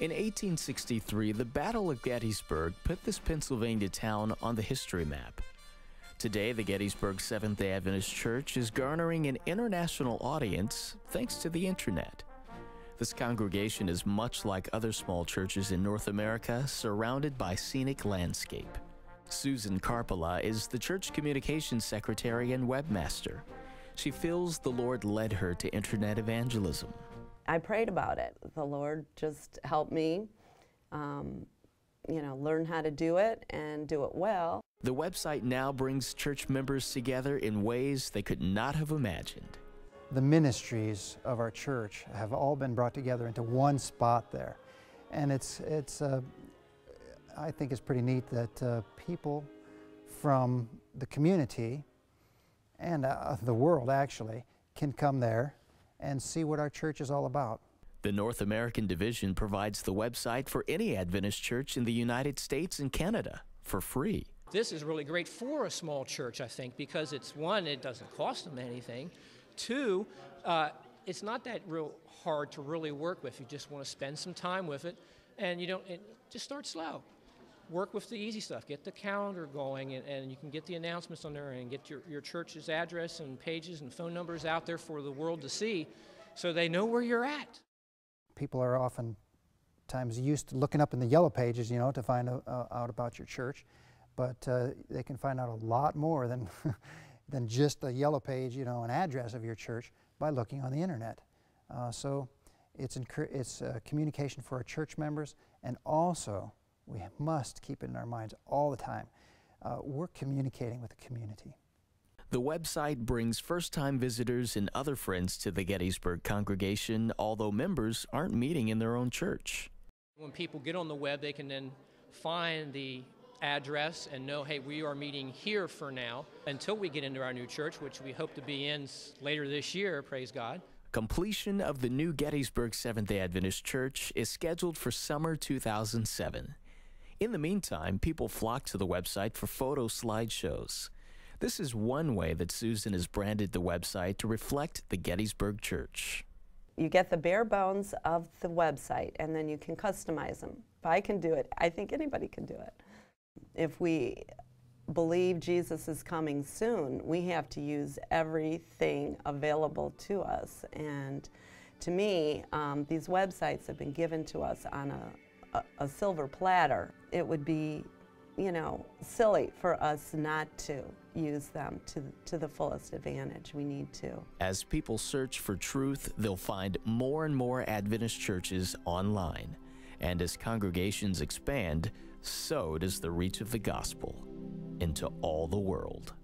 In 1863, the Battle of Gettysburg put this Pennsylvania town on the history map. Today, the Gettysburg Seventh-day Adventist Church is garnering an international audience thanks to the internet. This congregation is much like other small churches in North America, surrounded by scenic landscape. Susan Carpala is the church communications secretary and webmaster. She feels the Lord led her to internet evangelism. I prayed about it. The Lord just helped me, learn how to do it and do it well. The website now brings church members together in ways they could not have imagined. The ministries of our church have all been brought together into one spot there. And I think it's pretty neat that people from the community and the world actually can come there and see what our church is all about. The North American Division provides the website for any Adventist church in the United States and Canada for free. This is really great for a small church, I think, because it's one, it doesn't cost them anything. Two, it's not that real hard to really work with. You just want to spend some time with it, and just start slow. Work with the easy stuff. Get the calendar going, and you can get the announcements on there and get your church's address and pages and phone numbers out there for the world to see so they know where you're at. People are oftentimes used to looking up in the yellow pages, to find out about your church, but they can find out a lot more than than just a yellow page, an address of your church by looking on the internet. So it's communication for our church members, and also we must keep it in our minds all the time. We're communicating with the community. The website brings first-time visitors and other friends to the Gettysburg congregation, although members aren't meeting in their own church. When people get on the web, they can then find the address and know, hey, we are meeting here for now until we get into our new church, which we hope to be in later this year, praise God. Completion of the new Gettysburg Seventh-day Adventist Church is scheduled for summer 2007. In the meantime, people flock to the website for photo slideshows. This is one way that Susan has branded the website to reflect the Gettysburg Church. You get the bare bones of the website, and then you can customize them. If I can do it, I think anybody can do it. If we believe Jesus is coming soon, we have to use everything available to us. And to me, these websites have been given to us on a silver platter. It would be, silly for us not to use them to the fullest advantage. We need to. As people search for truth, they'll find more and more Adventist churches online. And as congregations expand, so does the reach of the gospel into all the world.